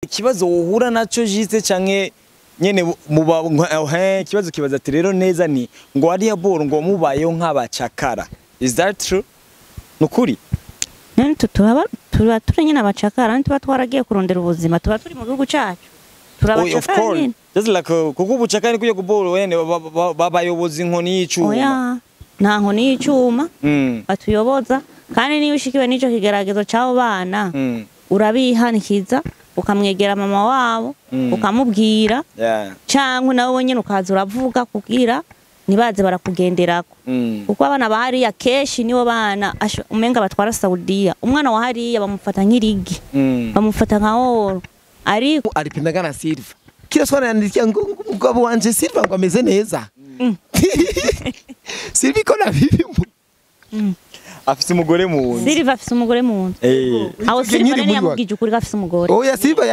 Ikibazo uhura naco jiste canke nyene muba ikibazo kibaza ati rero neza ni ngo ari yaboro ngo mubayeho nk'abacakara. Is that true? Nukuri? Tuba turi nyine abacakara tuba twaragiye kurondera ubuzima tuba turi mu gihugu cyacu. Turabacakara nyine. Just like kuko ubucakara ni kuye kuboro wene babayobozi inkoni y'icuma. Oya. Nta nkoni y'icuma. Batuyoboza kandi niyo ushikiwe n'ico kigeragezo cy'abo bana. Urabihanikiza ukamwegera mama wabo ukamubwira cyangwa nawe nyine ukaza uravuga kugira nibaze barakugenderako kuko abana bahariya keshi nibo bana umenga batwara SAUDIA umwana wa hariya bamufata nk'irigi bamufata nka oro ariko aripindagana Silva kila swana yandikia ngo umugabo wanje Silva ngo ameze neza Silva ikona bibi afise umugore mu nzu. Silva afise umugore mu nzu. Aho Silva nani yamubwije ukuri afise umugore. Oya Silva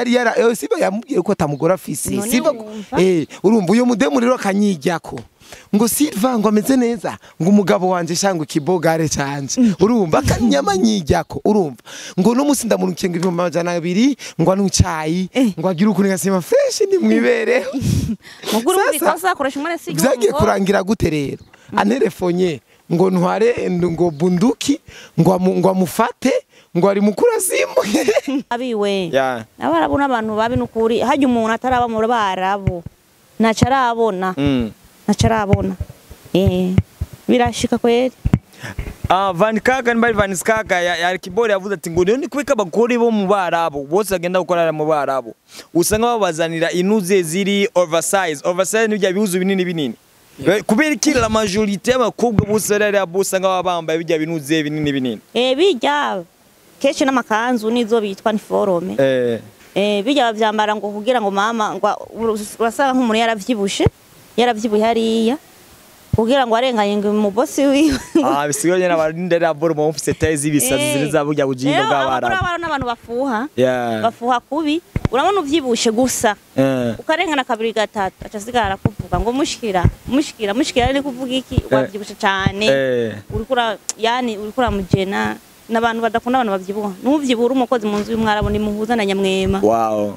Silva yamubwiye ko atamugore afise. Silva urumva uyo mudemu rero akanyijyako. Ngo Silva ngo ameze neza ngo umugabo wanje shanga ikibogare canje. Urumva akanyama nyijyako urumva. Ngo no musi ndamurukiye ngo 200 ngo anucayi ngo agira ukuri ngasema fresh ni mwibere. Muguru bikosa akoresha umwana si. Byagiye kurangira gute rero? Anerefonye ngo ntware ngo bunduki ngo amufate ngo ari mukura simu abiwe abarabona abantu babi nukuri hajya umuntu ataraba mu barabo nacarabona nacarabona birashika kweri Van Kaka mbari Van Skaka ya kibori yavuze ati ngo ni kubika abagore bo mu barabo bose agenda gukorera mu barabo usanga babazanira inuze ziri oversize ni bya bihuzu binini kubera iki la majorité y'abakobwa bose rari abose nga babambaye bijya binuze binini bijya keshi n'amakanzu nizo bitwa ni forome bijya bavyambara ngo kugira ngo mama ngo urasanga nk'umuntu yaravyibuye hariya kugira ngo arenganye ngo mu bosi wiwe bisigaye n'abarindira aboro mu office tazi bisazi ziriza burya bugingo bw'abara n'abantu bafuha kubi urabona uvyibushe gusa ukarengana kabiri gatatu acasigara kuvuga ngo mushikira ni kuvuga iki wavyibushe cyane urikura mujena n'abantu badakunda abantu bavyibuha n'uvyibura umukozi mu nzu y'umwarabo ni muhuza na nyamwema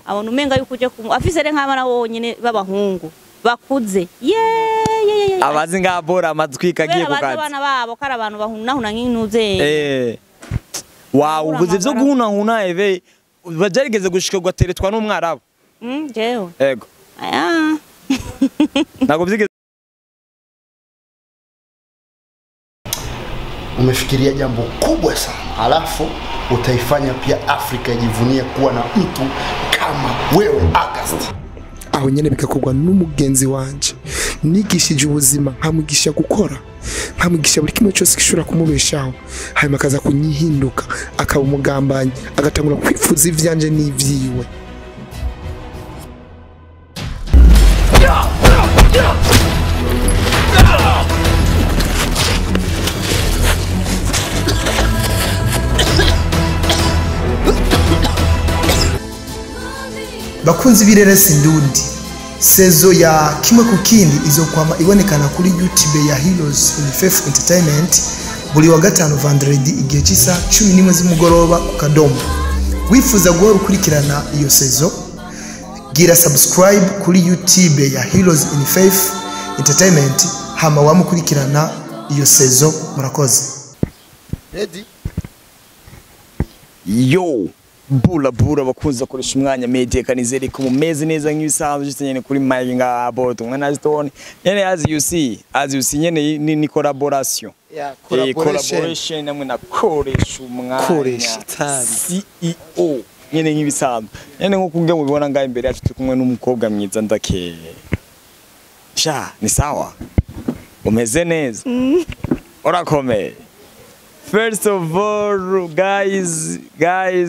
abona umenga yuko uje afise re nk'abana wonyene b'abahungu bakuze abazi ngabora amatwi kagiye kukaza abana babo kara abantu bahunahuna nk'intuze ubuze byo guhunahuna eve bajarigeze gushika gwateretwa n'umwarabu jewe ego nako byigeze. Umefikiria jambo kubwa sana alafu utaifanya pia Afrika ijivunie kuwa na mtu kama wewe August. Aho nyene bikakogwa n'umugenzi wanje nigishije ubuzima nkamugisha gukora nkamugisha buri kimwe cyose gishobora kumubeshaho hanyuma akaza kunyihinduka akaba umugambanyi agatangura kwifuza ivyanje n'ivyiwe. Bakunzi bireresi ndundi sezo ya kimwe kukindi izokwama ibonekana kuri YouTube ya Heroes in Faith Entertainment buri wa gatanu vendredi igihe cy'isa 11 z'umugoroba ku Kadomo. Wifuza guhora ukurikirana iyo sezo gira subscribe kuri YouTube ya Heroes in Faith Entertainment hama wamukurikirana iyo sezo murakoze. Ready? Yo bula bakunza koresha umwanya media kanizere ko mumeze neza nk'ibisanzwe juste nyene kuri mic nga bot umwana azitone nyene as you see nyene ni collaboration collaboration namwe na koresha umwanya CEO nyene nk'ibisanzwe nyene nko kunge mubibona nga imbere yacu kumwe n'umukobwa mwiza ndake ni sawa umeze neza urakomeye. First of all, guys,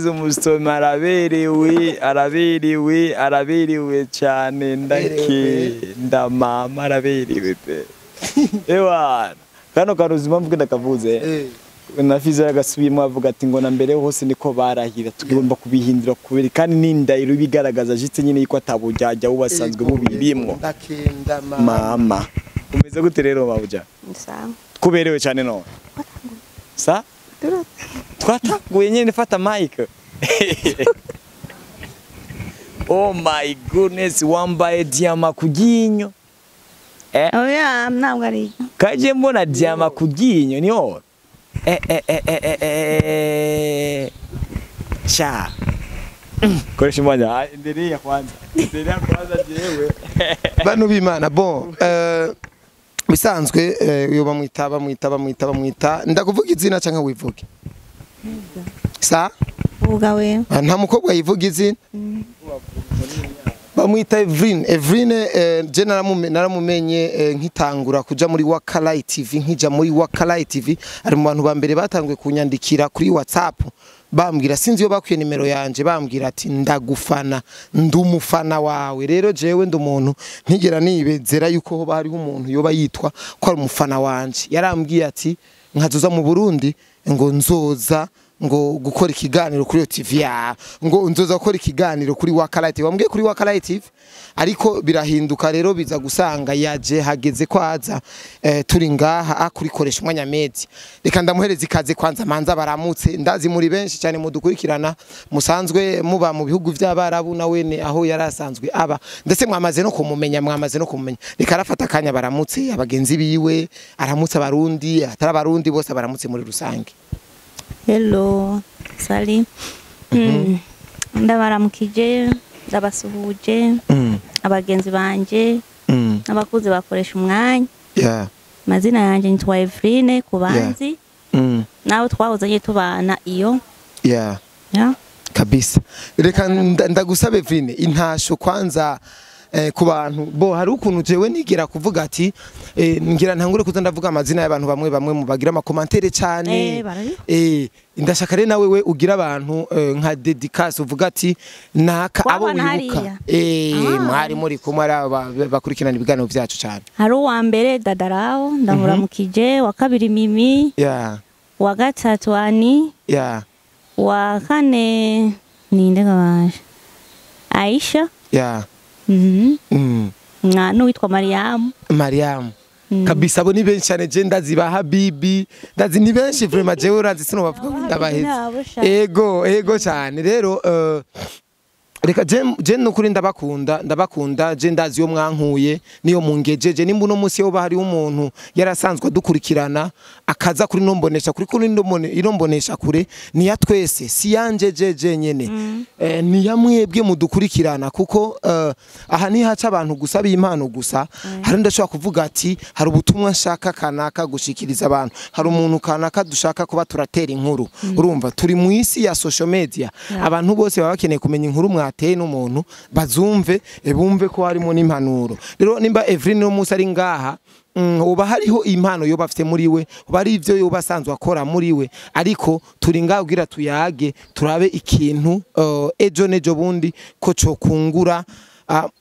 umusoma araberewe cyane ndake ndamama araberewe pe. Ewa, kano karuzima mvuga ndakavuze. Nafize agasubiyemo avuga ati ngo na mbere hose niko barahira tugomba kubihindura kubera kandi n'indahiro bigaragaza jitse nyine yiko atabujyajya ubasanzwe bubirimo. Ndake mama. Umeze gute rero babuja? Sawa. Kuberewe cyane no. Sa? Twataguye nyene fata mic. Oh my goodness, wambaye diama ku ryinyo. Oya ntabwo ari. Kaje mbona diama ku ryinyo niho. Cha. Koresha mwanya endelea kwanza. Endelea kwanza jewe. Bano bimana bon bisanzwe uyo bamwita ndakuvuga izina canke wivuge. Sa? Vuga we. Nta mukobwa yivuga izina. Bamwita Evrine je naramumenye nkitangura kuja muri Wakalayi TV nkija muri Wakalayi TV ari mu bantu ba mbere batangwe kunyandikira kuri WhatsApp bambwira sinzi yo bakwiye nimero yanje bambwira ati ndagufana ndumufana wawe rero jewe ndumuntu ntigera nibezera yuko hoba hariho umuntu yoba yitwa ko ari umufana wanje yarambwiye ati nkazoza mu Burundi ngo nzoza ngo gukora ikiganiro kuri TV ya ngo nzoza gukora ikiganiro kuri Wakalayi TV wambwiye kuri Wakalayi TV ariko birahinduka rero biza gusanga yaje hageze kwaza turi ngaha akurikoresha umwanya media reka ndamuhereza ikaze kwanza manza baramutse ndazi muri benshi cyane mudukurikirana musanzwe muba mu bihugu by'abarabu nawene aho yarasanzwe aba ndetse mwamaze no kumumenya reka arafata kanya baramutse abagenzi biwe aramutse abarundi atarabarundi bose baramutse muri rusange. Hello, Sali. Ndabaramukije, ndabasuhuje, abagenzi banje, abakuze bakoresha umwanya. Mazina yanje nitwa Evrine kubanzi. Nawe twahozanye tubana iyo. Kabisa. Reka ndagusabe Evrine intasho kwanza ku bantu bo hari ukuntu jewe nigera kuvuga ati ngira ntangure kuza ndavuga amazina y'abantu bamwe mu bagira ama commentaire cyane ndashaka rero nawe we ugira abantu nka dedicace uvuga ati naka abo wibuka mwari muri kumwe bakurikirana ibiganiro byacu cyane. Hari uwa mbere Dadarao ndamuramukije wa kabiri Mimi wa gatatu Ani wa kane ninde gabaje Aisha n'uwitwa Mariam kabisa abo ni benshi cyane je ndazi ba Habibi ndazi ni benshi vraiment je urazi sino bavuga ndabaheza ego cyane rero reka je nukuri ndabakunda je ndazi yo mwankuye niyo mungejeje nimba no munsi yo bahari umuntu yarasanzwe dukurikirana akaza kuri nombonesha kuri irombonesha kure ni ya twese si yanje jeje nyene ni yamwebwe mudukurikirana kuko aha ni haca abantu gusaba impano gusa hari ndashobora kuvuga ati hari ubutumwa nshaka kanaka gushikiriza abantu hari umuntu kanaka dushaka kuba turatera inkuru urumva turi mu isi ya social media abantu bose baba bakeneye kumenya inkuru ateye n'umuntu bazumve bumve ko harimo n'impanuro rero nimba Evrine no musa ari ngaha uba hariho impano yo bafite muri we bari ivyo yo basanzwe akora muri we ariko turi ngaho ugira tuyage turabe ikintu ejo bundi ko cyo kungura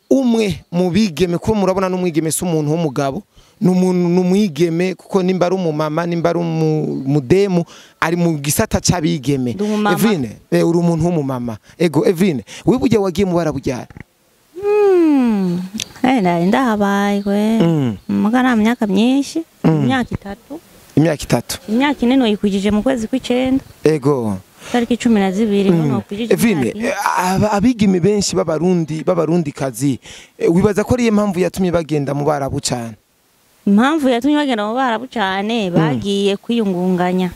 umwe mu bigeme ko murabona n'umwigeme se umuntu w'umugabo numwigeme kuko nimba ari umumama nimba ari umudemu ari mu gisata cy'abigeme Evrine uri umuntu w'umumama ego Evrine wibuje wagiye mu baraburyara ndahabaye mugana myaka myinshi imyaka itatu imyaka ine noyikujije mu kwezi kw'icenda ego tariki 12 nokujije Evrine abigeme benshi b'abarundi kazi wibaza ko ari impamvu yatumye bagenda mu barabu cyane impamvu yatumye bagenda mu barabu cyane bagiye kwiyungunganya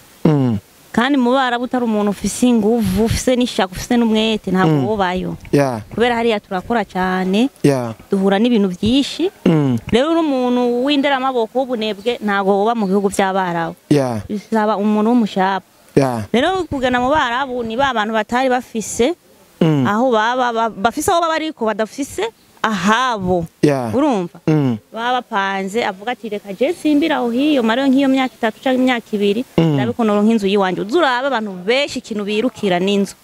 kandi mu barabu utari umuntu ufise inguvu ufise n'ishaka ufise n'umwete ntabwo wobayo kubera hariya turakora cyane duhura n'ibintu byinshi rero umuntu w'indera amaboko w'ubunebwe ntabwo woba mu bihugu by'abarabu bisaba umuntu w'umushapa rero kugana mu barabu ni ba bantu batari bafise aho bafise aho baba ariko badafise ahabo urumva baba bapanze avuga ati reka je simbira aho hiyo mariyo nk'iyo myaka 3 cyangwa imyaka 2 ndabikonoro nk'inzu yiwanje uzuraba abantu benshi ikintu birukira n'inzu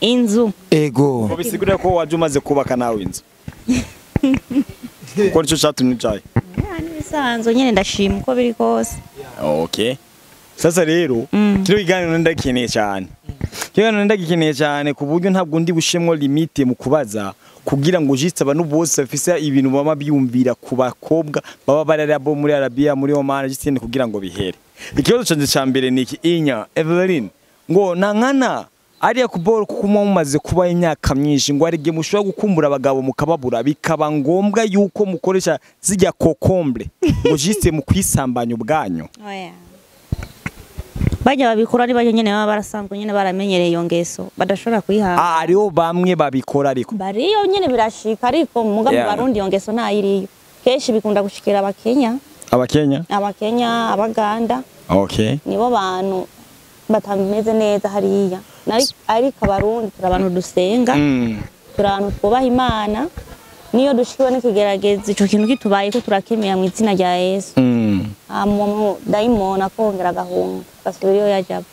inzu ego bisigura ko waje umaze kubaka nawe inzu ko cyo cyatumye cyaye bisanzwe nyene ndashima uko biri kose okay sasa rero kiro iganiro ndakeneye cyane ku buryo ntabwo ndi bushemwo limite mu kubaza kugira ngo jitse abantu bose bafise ibintu baba byumvira ku bakobwa baba bararabo muri Arabia muri Oman jitse kugira ngo bihere ikibazo canje cyambere niki inya Evelyn ngo nankana ariya kuboro kuko mumaze kuba imyaka myinshi ngo arige mushobora gukumbura abagabo mukababura bikaba ngombwa yuko mukoresha zijya kokombre ngo jiste mu kwisambanya ubwanyu. Oya. Bajya babikora ari baje nyene baba barasanzwe nyene baramenyereye iyo ngeso badashobora kuyihanga. Ariho bamwe babikora ariko. Bariyo nyene birashika ariko muga mu Barundi iyo ngeso ntayiriyo. Keshi bikunda gushikira Abakenya. Abakenya, Abaganda. Okay. Nibo bantu batameze neza hariya. Ariko Abarundi turabantu dusenga. Turabantu twubaha Imana. Niyo dushikiwe n'ikigerageza ico kintu kitubaye ko turakemera mu izina rya Yesu. Amu daimon akongera gahunga. Gasubiriyo yajaba.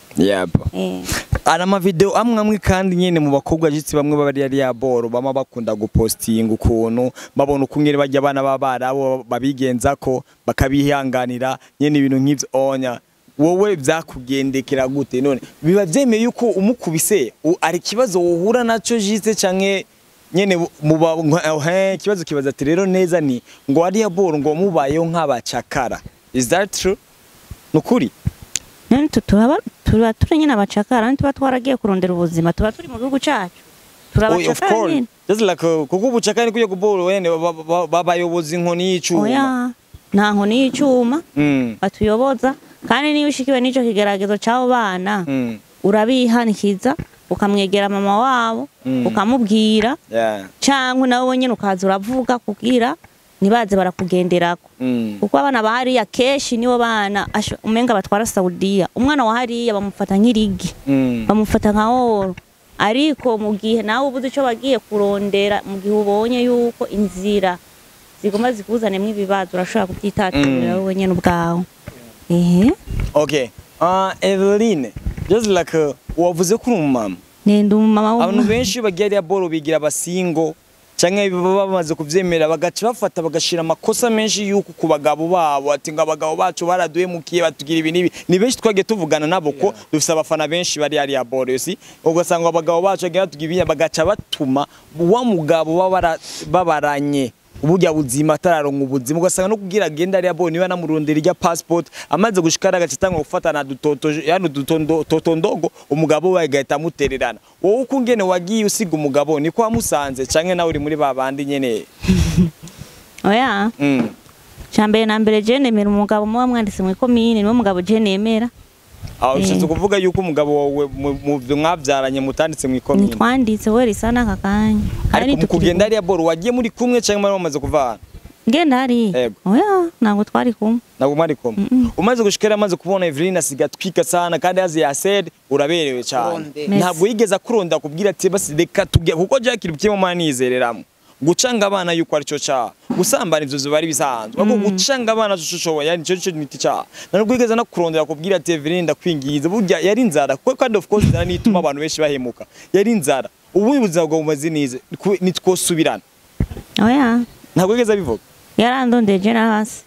Ara ma video amwe kandi nyene mu bakobwa jitsi bamwe babari yari yaboro bama bakunda gupostinga ukuntu babona ukungere bajya abana babarabo babigenza ko bakabihanganira nyene ibintu nk'ivyo onya. Wowe byakugendekera gute none biba byemeye yuko umukubise ari kibazo wohura naco jitse canke nyene muba kibazo kibaza ati rero neza ni ngo ari yaboro ngo mubayeho nk'abacakara. Is that true? Nukuri? Nani tuba turi nyine abacakara ntuba twaragiye kurondera ubuzima tuba turi mu gihugu cyacu. Turabacakara nyine. Just like kuko ubucakara kuye kuboro wene babayobozi inkoni y'icuma. Oya. Nta nkoni y'icuma. Batuyoboza kandi niyo ushikiwe n'ico kigeragezo cy'abo bana. Urabihanikiza ukamwegera mama wabo ukamubwira. Cyangwa nawe nyine ukaza uravuga kugira nibaze barakugenderako. Kuko abana bahariya keshi nibo bana umenga batwara SAUDIA. Umwana wa hariya bamufata nk'irigi. Bamufata nka oro. Ariko mu gihe nawe ubuze ico bagiye kurondera mu gihe ubonye yuko inzira zigoma zikuzane mwibibazo urashobora kutitatura wowe nyene ubwawe. Okay. Eveline, just like wavuze ko umumama. Nende umumama wo. Abantu benshi bagiye ya boro bigira abasingo. Canke baba bamaze kuvyemera bagaca bafata bagashira amakosa menshi yuko ku bagabo babo ati ngo abagabo bacu baraduye mukiye batugira ibi nibi ni benshi twagiye tuvugana nabo ko dufise abafana benshi bari ari ya boro yosi ugasanga abagabo bacu agira tugibiye bagaca batuma wa mugabo babaranye uburya buzima atararonka ubuzima ugasanga no kugira agenda ari ya boro niba namurondera irya passport amaze gushikara agacitanga gufatana dutoto yani dutondogo umugabo we agahita mutererana wowe ukungene wagiye usiga umugabo niko wamusanze canke nawe uri muri babandi nyene. Oya. Chambe na mbere je nemera umugabo muba mwanditse mu ikomine niwo mugabo je nemera. Ushatse kuvuga yuko umugabo wawe mu mwavyaranye mutanditse mu ikomine. Nitwanditse we risana kakanya. Ariko kugenda ari ya boro wagiye muri kumwe canke mari bamaze kuvana. Ngenda ari. Oya ntabwo twari kumwe. Ntabwo mwari kumwe. Umaze gushikira amaze kubona Eveline asigatwika sana kandi azi ya said uraberewe cyane. Ntabwo yigeza kuronda kubwira ati basi reka tujye kuko Jackie bukimo manizereramo. Gucanga abana yuko ari cyo cya gusambana ivyo zo bari bisanzwe ahubwo gucanga abana cyo yani cyo niti cya ntabwo yigeza no kurondera kubwira ati Eveline ndakwingiza burya yari inzara kuko kandi of course nituma abantu benshi bahemuka yari inzara ubu buzima bwo mumazi nize nitwosubirana. Oya ntabwo yigeza bivuga yarandondeje hasi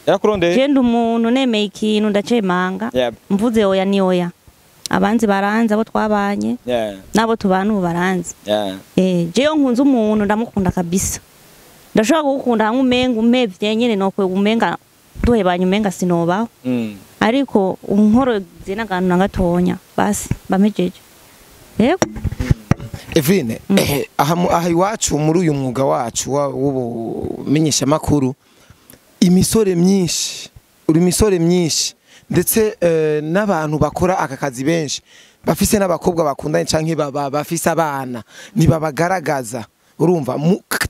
yarakurondeye je ndumuntu nemeye ikintu ndacemanga mvuze oya ni oya abanzi baranze abo twabanye nabo tubana ubu baranze jeyo nkunze umuntu ndamukunda kabisa ndashobora gukunda hamwe umenga umevye nyene no kwe umenga duhebanye umenga sinobaho ariko unkoro zina gantu nagatonya basi bamejeje yego. Eveline aha iwacu muri uyu mwuga wacu w'ubumenyesha makuru imisore myinshi uri misore myinshi ndetse n'abantu bakora aka kazi benshi bafise n'abakobwa bakundanye canke bafise abana nibabagaragaza urumva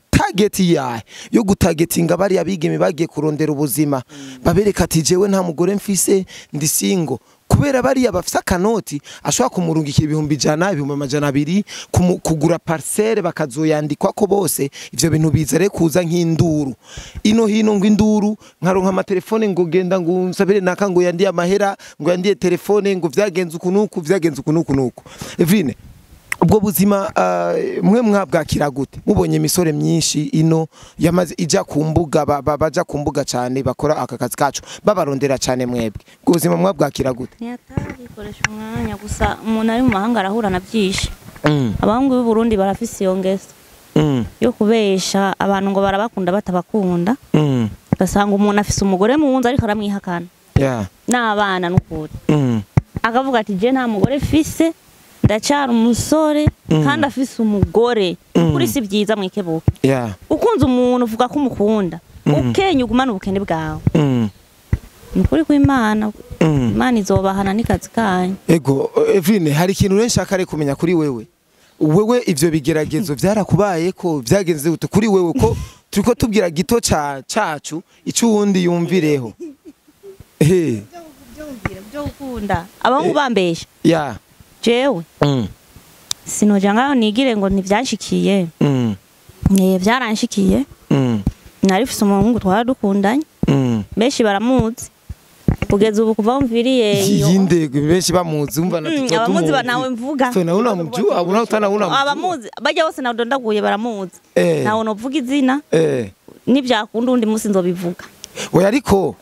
target yahe yo gutagetinga bari abigeme bagiye kurondera ubuzima babereka ati jewe nta mugore mfise ndi single kubera bari abafisa kanoti ashobora kumurungikira 100 200 kugura parcelle bakazoyandikwa ko bose ivyo bintu bizare kuza nk'induru ino hino ngo induru nkaronka amatelefone ngo genda ngo nsabire naka ngo yandiye amahera ngo yandiye telefone ngo vyagenze ukunuku Eveline ubwo buzima mwe mwabwakira gute mubonye imisore myinshi ino yamaze ija kumbuga baja kumbuga cyane bakora aka kazi kacu babarondera cyane mwebwe ubwo buzima mwabwakira gute? Ntiyatakoresha umwanya gusa umuntu ari mu mahanga arahura na byinshi. Abahungu b'u Burundi barafise iyo ngeso yo kubesha abantu ngo barabakunda batabakunda basanga umuntu afise umugore mu nzu ariko aramwihakana n'abana n'ukuri akavuga ati je nta mugore fise ndacara umusore kandi afise umugore kuri si byiza mwikebuke ukunze umuntu uvuga ko umukunda ukenya ugumana ubukene bwawe nukuri kw'Imana Imana izobahana n'ikazi kanyu. Ego Evrine, hari ikintu nshaka ari kumenya kuri wewe ivyo bigeragezo byarakubaye ko byagenze gute kuri wewe ko turiko tubwira gito cacu ico wundi yumvireho byo ukunda abahungu bambesha jewe sinoja ngaho nigire ngo ntivyanshikiye byaranshikiye narifise umuhungu twaradukundanye benshi baramuzi kugeza ubu kuva mviriye iyo yindego benshi bamuzi umva natiko abamuzi banawe mvuga so nawe unamujua abuna utana abamuzi bajya bose nadondaguye baramuzi nawe novuga izina nivyakunda undi musi nzobivuga oya ariko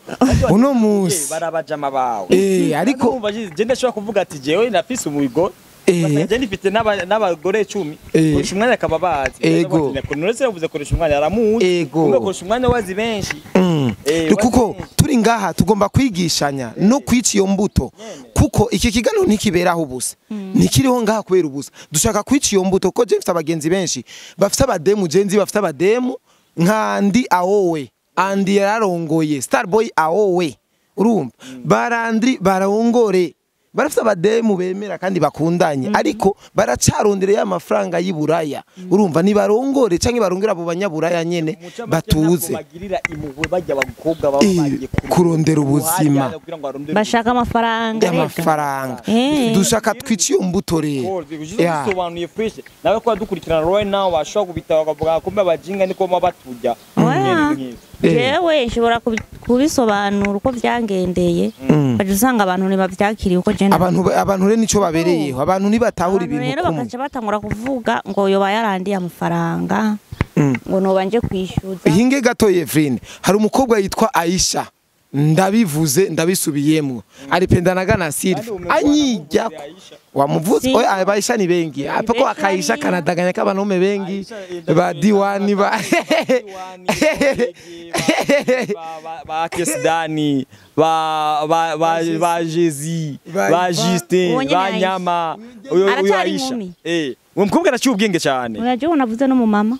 uno musi barabajama bawe ariko je ndashobora kuvuga ati jewe nafise umuhigo je ndifite n'abagore 10 kurusha umwanya akababazi ego kunurese yavuze kurusha umwanya aramuzi kumbe kurusha umwanya wazi benshi kuko turi ngaha tugomba kwigishanya no kwica iyo mbuto kuko iki kiganiro ntikiberaho ubusa ntikiriho ngaha kubera ubusa dushaka kwica iyo mbuto ko je mfite abagenzi benshi bafite abademu jenzi bafite abademu nkandi awowe andi yararongoye Starboy awowe urumva barandri barongore barafite abademu bemera kandi bakundanye ariko baracarondere y'amafaranga y'Iburaya urumva ni barongore canke barongera abo banyaburaya nyene batuze bagirira imugwe bajya abakobwa baba bagiye kurondera ubuzima bashaka amafaranga dushaka twiciye mbuto rero bisobanuye fresh nawe ko dukurikirana right now bashaka kubita bakavuga ko abajinga niko batujya jewe nshobora kubisobanura uko byangendeye baje usanga abantu nibavyakiriye uko je abantu rero nico babereyeho abantu nibatahura ibintu rero bakaca batangura kuvuga ngo yoba yarandiye amafaranga ngo nobanje kwishyuza hinge gato Evrine hari umukobwa yitwa Aisha ndabivuze ndabisubiyemwo aripendanaga na Silva anyijya wamuvuze oya Aisha ni bengi apako akaisha kanadaganya kabanaume bengi ba diwani ba Kesdani ba Jezi ba Justin ba Nyama uyo Aisha umukobwa araciye ubwenge cyane uraje unavuze no mu mama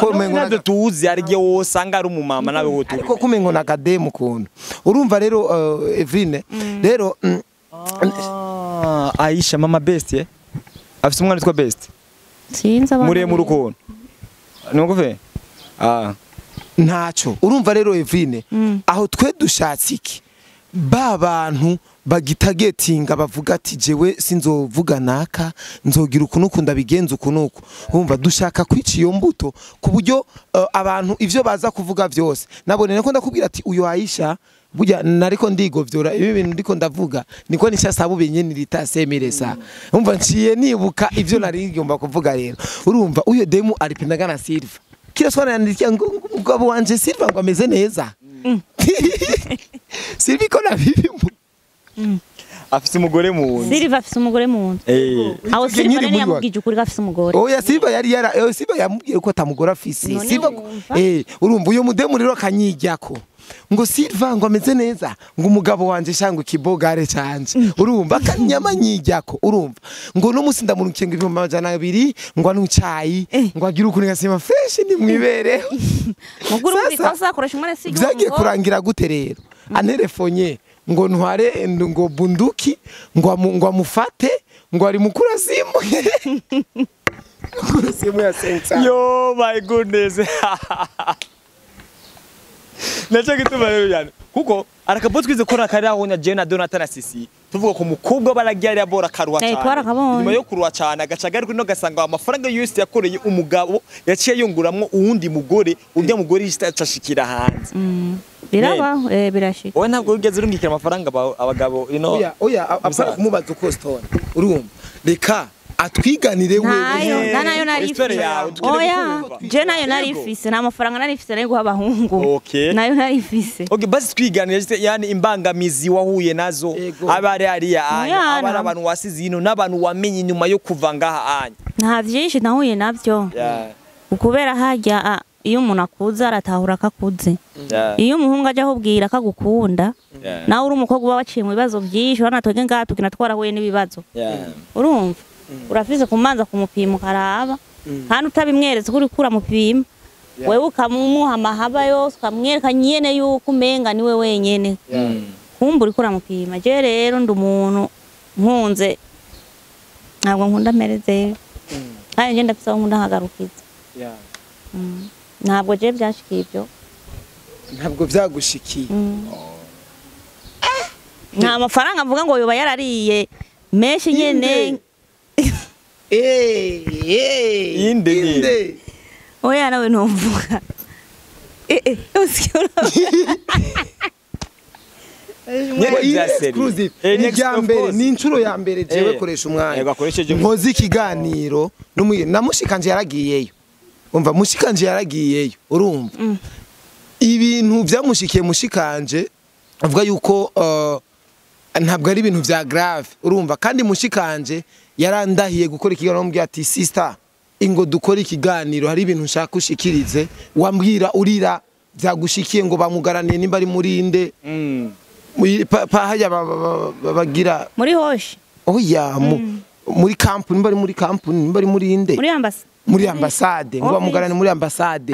ko mengo nabyo tuzi ariye wosanga ari umumama nawe wotu ariko kumengo nakademu kuntu urumva rero Evrine rero Aisha mama best afite umwana witwa best sinza mure mu rukono nukuve ntaco urumva rero Evrine aho twe dushatse iki babantu bagitagetinga bavuga ati jewe sinzovuga naka nzogira ukuntu ndabigenza ukunuko umva dushaka kwica iyo mbuto ku buryo abantu ivyo baza kuvuga vyose nabone nako ndakubwira ati uyo Aisha burya nariko ndigovyora ibi bintu ndiko ndavuga niko nishasaba ubenye ritasemeresa umva nciye nibuka ivyo nari ngomba kuvuga rero urumva uyo demu aripendaga na Silva kira swana yandikiye ngo umugabo wanje Silva ngo ameze neza Silva ko nabibimu afise umugore mu nzu Silva afise umugore mu nzu aho Silva nani yamubwije ukuri afise umugore oya Silva Silva yamubwiye ko atamugore afise Silva urumva uyo mudemu rero akanyijyako ngo Silva ngo ameze neza ngo umugabo wanje shangwe kibogare canje urumva akanyama nyijyako urumva ngo no musi ndamurukiye ngo 200 ngo anucayi ngo agira ukuri ngasema fresh ni mwibere muguru bikosa akoresha umwana si byagiye kurangira gute rero anerefonye ngo ntware ngo bunduki ngo amufate ngo ari mukura simu mukura simu ya sensa yo my goodness nacho gituma rero yani kuko arakabotse kwize kora kari aho nya Jena Donatana Sisi tuvuga ko mukobwa baragiye abora karuwa cyane nyuma yo kuruwa cyane agacagarwe no gasanga amafaranga yose yakoreye umugabo yaciye yunguramwo uwundi mugore urya mugore yitashikira hanze biraba birashika oya ntabwo ugeze urungikira amafaranga abagabo oya apfa kumubaza uko stone urumva reka atwiganire wewe nayo narifise oya je nayo narifise na amafaranga narifise nayo guha abahungu nayo narifise basi twiganire yani imbangamizi wahuye nazo abari ariya abari abantu wasize ino nabantu wamenye inyuma yo kuva ngaha anya nta vyinshi nahuye navyo ukubera hajya iyo umuntu akuze aratahura akakuze iyo umuhungu aje akubwira akagukunda nawe uri umukobwa uba waciye mu bibazo byinshi urana twege ngaha tukina twarahuye n'ibibazo urumva urafise kumanza kumupima ukaraba kandi utabimweretse kuri kuramupima wewe ukamumuha amahaba yose ukamwereka nyene yuko umenga niwe wenyene kumva uri kuramupima je rero ndi umuntu nkunze ntabwo nkunda mereze kandi je ndafise aho nkunda nkagarukiza ntabwo je byashikiye ibyo ntabwo byagushikiye nta mafaranga mvuga ngo yoba yarariye menshi nyene inde oya nawe ntumvuga ni inshuro ya mbere jewe koresha umwanya nkoze ikiganiro namushikanje yaragiyeyo umva mushikanje yaragiyeyo urumva ibintu byamushikiye mushikanje avuga yuko ntabwo ari ibintu vya grave urumva kandi mushikanje yarandahiye gukora ikiganiro mbya ati sister ingo dukora ikiganiro hari ibintu nshaka ushikirize wambwira urira byagushikiye ngo bamugaraniye nimba ari murinde hajya bagira muri hoshi oya muri kampuni nimba ari muri kampuni nimba ari murinde muri ambasade ngo bamugarane muri ambasade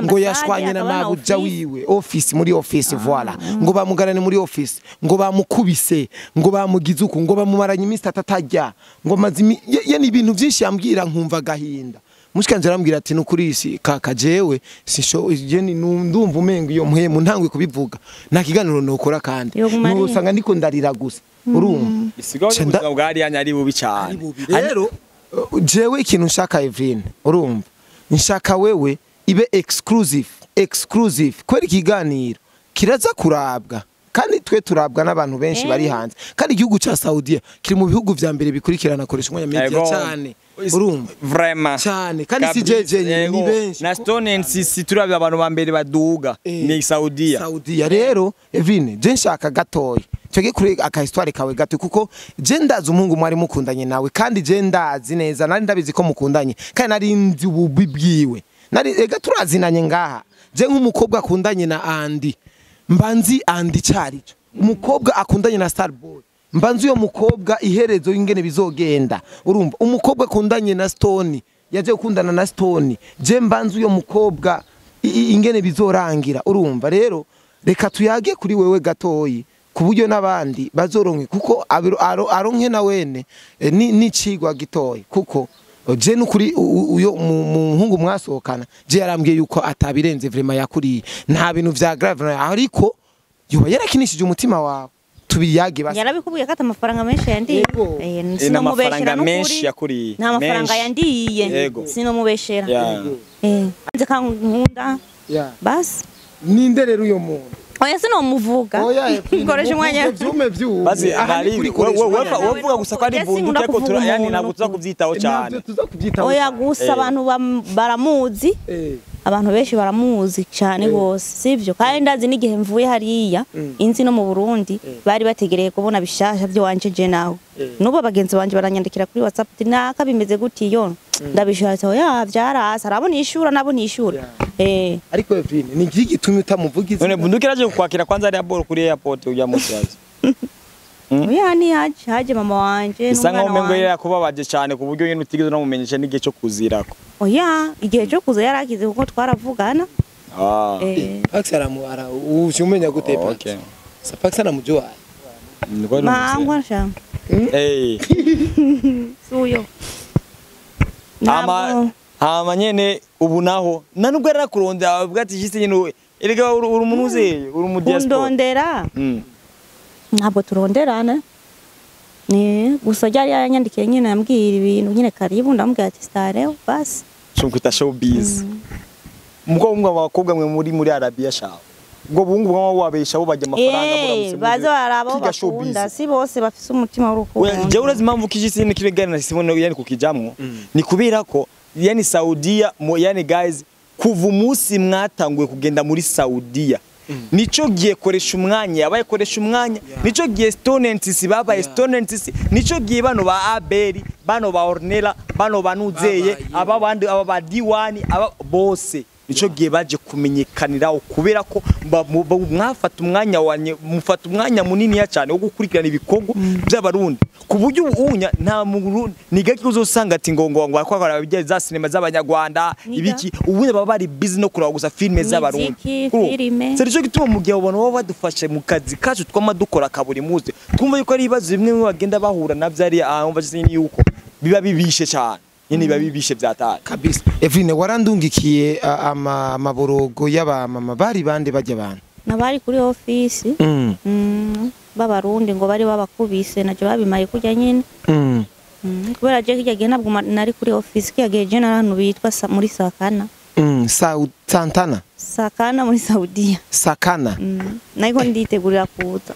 ngo yashwanye na mabuja wiwe office muri office voilà ngo bamugarane muri office ngo bamukubise ngo bamugize uko ngo bamumaranye iminsi atatajya ngo mazimi yani ibintu byinshi yambwira nkumva gahinda mushikanje arambwira ati nukuri isi kaka jewe sisho je ni ndumva umengo iyo muhemu ntangwe kubivuga nta kiganiro nokora kandi nusanga ndiko ndarira gusa urumva bisigaye bwari yanyari bubi cyane rero jewe ikintu nshaka Evelyn urumva nshaka wewe ibe exclusive kweri kiganiro kiraza kurabwa kandi twe turabwa n'abantu benshi bari hanze kandi igihugu ca SAUDIA kiri mu bihugu vya mbere bikurikirana koresha umwanya media cyane urumva vraiment cyane kandi si jeje ni benshi na Stone NCC turabya abantu ba mbere baduga ni SAUDIA rero Evelyn je nshaka gatoya twege kuri aka histoire kawe gato kuko je ndazi umuhungu mwari mukundanye nawe kandi je ndazi neza nari ndabizi ko mukundanye kandi nari nzi ububi bwiwe nari ega turazinanye ngaha je nk'umukobwa akundanye na Andy mbanzi Andy cyarico umukobwa akundanye na Starboy mbanzi uyo mukobwa iherezo ingene bizogenda urumva umukobwa akundanye na Stone yaje gukundana na Stone je mbanzi uyo mukobwa ingene bizorangira urumva rero reka tuyage kuri wewe gatoyi kuburyo nabandi bazoronke kuko aronke na wene ni cigwa gitoyi kuko je nukuri uyo muhungu mwasohokana je yarambwiye yuko atabirenze vraiment yakuriye nta bintu vya grave ariko yoba yarakinishije umutima wawe tubiyage basi yarabikubwiye kata amafaranga menshi yandiye nta mafaranga menshi yakuriye nta mafaranga yandiye sinomubeshera nze kankunda basi ninde rero uyo muntu oya sinomuvuga koresha umwanya basi ahari wovuga gusa ko ari bundu cyako yani ntabwo tuza kubyitaho cyane oya gusa abantu baramuzi abantu benshi baramuzi cyane bose sivyo kandi ndazi n'igihe mvuye hariya inzi no mu Burundi bari bategereye kubona bishasha byo wanje je nawe nubo bagenzi banje baranyandikira kuri WhatsApp ati naka bimeze gutiyo ndabishatse oya byarasa arabona ishura nabona ishura ariko Evelyn ni iki gitumye utamuvugiza none bundukira je kwakira kwanza ari aboro kuri airport ujya mu cyazi oya ni haje mama wanje n'umwana wanje umengo yakubabaje cyane ku buryo nyine utigeze no mumenyesha n'igihe cyo kuzirako oya igihe cyo kuza yarakize kuko twaravugana Pax aramuara ushumenya gute Pax Pax aramujua mangwa sha suyo ama nyene ubu naho nanubwo yarakuronde avuga ati shise nyine erega uri umuntu uzeye uri mu diaspora ndondera ntabwo turonderana ni gusa ryari yanyandikiye nyine yambwira ibintu nyine karibu ndamubwira ati stareo basi chunkwita showbiz mugomba abakobwa mwe muri Arabia shaho ubwo bungu bwa wabesha bo bajya amafaranga muramutse bazo arabo bakunda si bose bafise umutima w'urukundo je urazi impamvu kishise ni kibegana Simone yani kukijamwo ni kubera ko yani SAUDIA yani guys kuva umunsi mwatanguye kugenda muri SAUDIA nico giye koresha umwanya yabaye koresha umwanya nico giye stonentisi babaye stonentisi nico giye bano ba Abeli bano ba Ornella bano banuzeye aba bandi aba ba Diwani aba bose nico giye baje kumenyekaniraho kubera ko mwafata umwanya wanye mufata umwanya munini ya cyane wo gukurikirana ibikorwa by'abarundi ku buryo ubunya nta murundi nigaki uzosanga ati ngo akora bijya za cinema z'abanyarwanda ibiki ubunya baba bari busy no kuraba gusa filme z'abarundi c'est cyo gituma mu gihe ubona baba badufashe mu kazi kacu twamadukora kaburi muze twumva yuko ari ibibazo bimwe bagenda bahura navyo ari umva cyane yuko biba bibishe cyane nyine biba bibishe byatari kabisa. Evrine warandungikiye amaborogo y'abamama bari bande bajya abantu nabari kuri office b'abarundi ngo bari babakubise naje babimaye kujya nyine kubera je kijya ntabwo nari kuri office kiyagiye je n'abantu bitwa muri Sakana Santana Sakana muri SAUDIA Sakana nayiko nditegurira kuza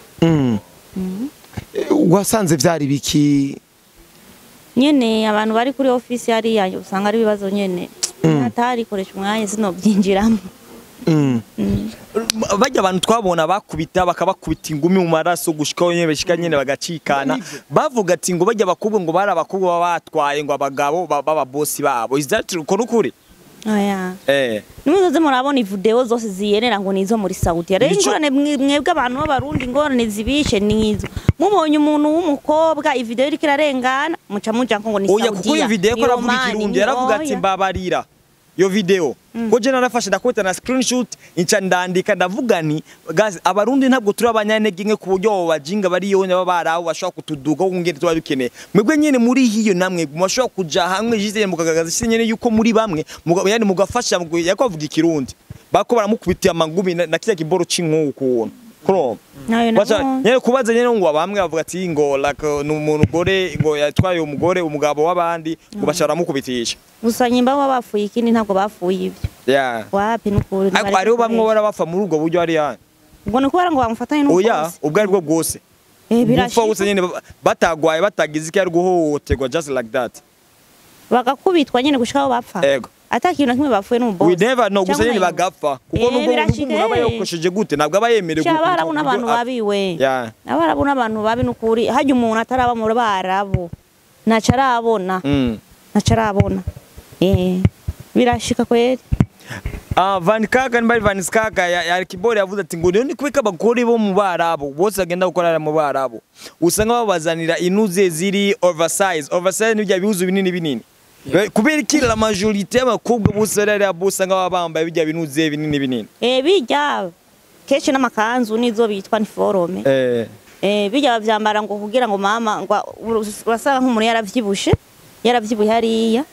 wasanze byari biki nyene abantu bari kuri office yari yayo usanga ari bibazo nyene atari koresha umwanya sino byinjiramo bajya abantu twabona bakubita bakabakubita ingumi mu maraso gushikaho nyene bashika nyene bagacikana bavuga ati ngo bajya bakubwa ngo bari abakubwa batwaye ngo abagabo baba boss babo is that uko nukuri aya nimuze murabona video zose ziyerera ngo nizo muri SAUDIA rero ingorane mwebwe abantu b'abarundi ingorane zibishe nizo mubonye umuntu w'umukobwa video iri kirarengana muca muja ngo ni SAUDIA oya kuko video ko aravuga ikirundi yaravuga ati mbabarira yo video ko je narafashe ndakota na screenshot inca ndandika ndavuga ni guys abarundi ntabwo turi abanyantege nke ku buryo bajinga bari yone babaraho bashaka kutuduga ngende tuba dukeneye mwebwe nyene muri hiyo namwe mwashaka kuja hamwe jize mukagaza nyene yuko muri bamwe yani mugafasha yakovuga ikirundi bako baramukubitiye amangumi na kiya kiboro c'inkuko kuro nyene kubaza nyene ngo bamwe bavuga ati ngo like n'umuntu gore ngo yatwaye umugore umugabo w'abandi ngo bashara mukubitisha gusa nyimba bafuye ikindi ntabwo bafuye ibyo wapi n'ukuri ari bamwe barabafa muri ubwo buryo ari yani ngo nikubara ngo bamufatanye n'uko oya ubwo ari bwo bwose birashika bose nyene batagwaye batagize iki ari guhohoterwa just like that bagakubitwa nyene gushikaho bapfa yego atakintu nakimwe bafuye n'umboss we never know gusa nyene bagapfa kuko nubwo umuntu aba yokosheje gute ntabwo aba yemerewe gusa barabona abantu babiwe abarabona abantu babi n'ukuri hajya umuntu ataraba mu barabo nacarabona nacarabona birashika kweri Vanikaga niba Vanikaga ya kibori yavuze ati ngo ni kubika abagore bo mu barabo bose agenda gukorera mu barabo usanga babazanira inuze ziri oversize n'ibya bihuzu binini kubera iki la majorité y'abakobwa bose rari abusanga babambaye bijya binuze binini bijya keshi n'amakanzu nizo bitwa niforome bijya bavyambara ngo kugira ngo mama ngo urasanga nk'umuntu yaravyibuye hariya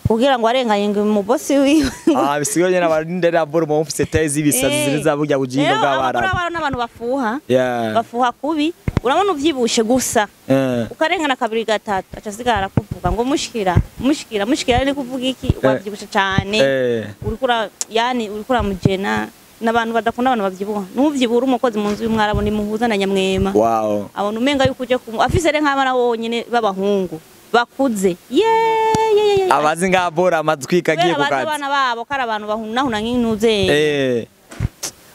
kugira ngo arenganye ngo mu boss wiwe bisigaye nyene abarindera aboro mu office tazi bisazi ziriza burya bujingo bw'abara n'abantu bafuha kubi urabona uvyibushe gusa ukarengana kabiri gatatu acasigara kuvuga ngo mushikira ni kuvuga iki wavyibushe cyane urikura yani urikura mujena n'abantu badakunda abantu bavyibuha nuvyibura umukozi mu nzu y'umwarabu ni muhuza na nyamwema abona umenga yuko uje afise re nk'abana wonyene b'abahungu bakuze abazi ngabora amatwi kagiye kukaza abana babo kara abantu bahunahuna nk'intuze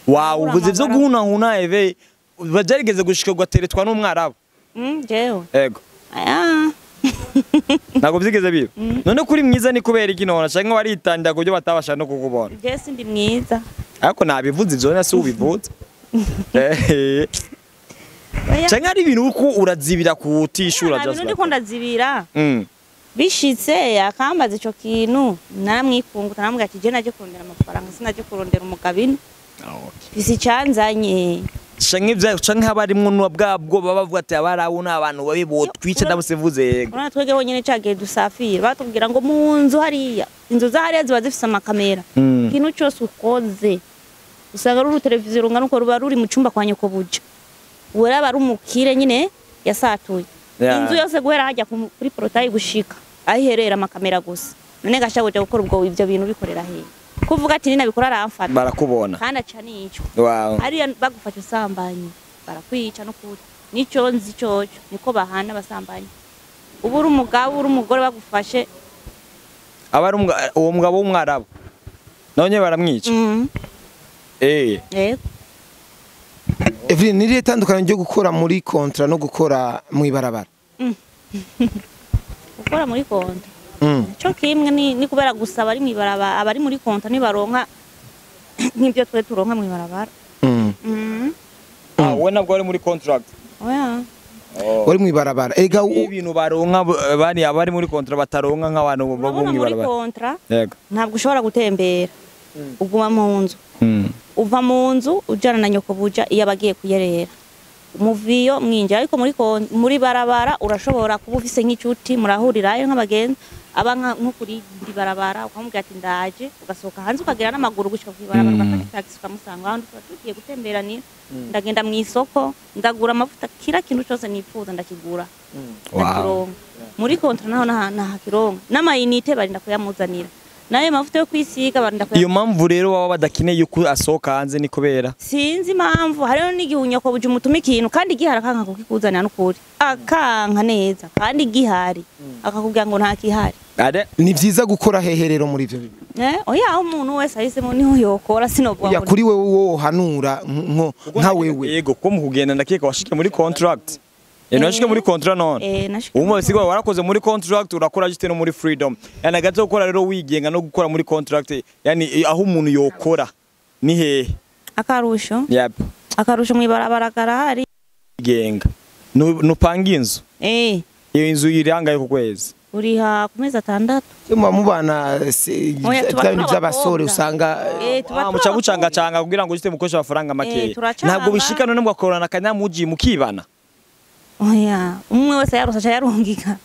uvuze byo guhunahuna eve bajarigeze gushika gwateretwa n'umwarabu jewe ego ntabwo byigeze biba none kuri mwiza ni kubera iki none cyangwa waritandira kubyo batabasha no kukubona je sindi mwiza ariko nabivuze ivyo nasi ubivuze cyangwa ari ibintu uko urazibira kutishura just like ndazibira bishitse akambaza ico kintu naramwikunguta namubwira ati je naje kurondera amafaranga sinaje kurondera umugabino bisi canzanye canke habarimwo n'ubwabwo babavuga ati abarabona abantu babibo twice ndamusevuze yego urana twege honyene cagiye dusafira batubwira ngo mu nzu hariya inzu za hariya ziba zifise amakamera ikintu cyose ukoze usanga ruri televiziyo rungana uko ruba ruri mu cumba kwa nyoko buja uraba ari umukire nyine yasatuye inzu yose guhera hajya kuri portail gushika ahiherera amakamera gusa none gashagoje gukora ubwo ivyo bintu bikorera he kuvuga ati nina bikora aramfata barakubona kandi aca nico wow ari bagufasha usambanye barakwica no kuri nico nzi cyoco niko bahana basambanye ubura umugabo uri umugore bagufashe abari uwo mugabo w'umwarabu none baramwica Evelyn ni irihe tandukanye ryo gukora muri kontra no gukora mu ibarabara? Gukora muri kontra cyo kimwe ni kubera gusa bari mu ibarabara, abari muri kontra nibaronka nk'ibyo twe turonka mu ibarabara. wowe nabwo wari muri contract? Oya. Wari mu ibarabara. Ega ibintu baronka bari abari muri kontra bataronka nk'abantu bo mu ibarabara. Muri kontra Yego. ntabwo ushobora gutembera. Uguma mu nzu. Uva mu nzu ujana na nyoko buja iyo abagiye kuyerera. Umuviyo mwinjira ariko muri barabara urashobora kuba ufise nk'icuti murahurirayo nk'abagenzi abanka nko kuri barabara ukamubwira ati ndaje ugasohoka hanze ukagira n'amaguru gushika ku barabara ugafata taxi ukamusanga aho tugiye gutemberanira ndagenda mu isoko ndagura amavuta kira kintu cyose nifuza ndakigura ndakironka muri kontra naho nahakironka n'amayinite barinda kuyamuzanira nayo mavuta yo kwisiga barinda kuyamuzanira. Iyo mpamvu rero waba badakeneye yuko asohoka hanze ni kubera sinzi impamvu hariho n'igihunya ko buje umutuma ikintu kandi gihara kanka kukikuzanira n'ukuri akanka neza kandi gihari akakubwira ngo nta kihari. Ni vyiza gukora heherero muri ivyo bintu. Oya umuntu wese ahisemo niho yokora sinobwa. Ya kuri wewe wo hanura nka wewe. Yego ko mu kugenda ndakeka washike muri contract. Nashike muri contract none. Umwe sigo warakoze muri contract urakora gite no muri freedom. Yani gato gukora rero wigenga no gukora muri contract yani aho umuntu yokora ni hehe? Akarusho. Yep. Akarusho mu ibarabara karahari. Genga. Nupanga inzu. Iyo inzu irangaye ku kwezi. Uriha ku mezi 6. Mwa mubana by'abasore usanga muca mucanga kugira ngo ujite mukoresha amafaranga make. Ntabwo bishika none mwakorana kanyamuji mukibana. Oya umwe wese yarusha yarungika.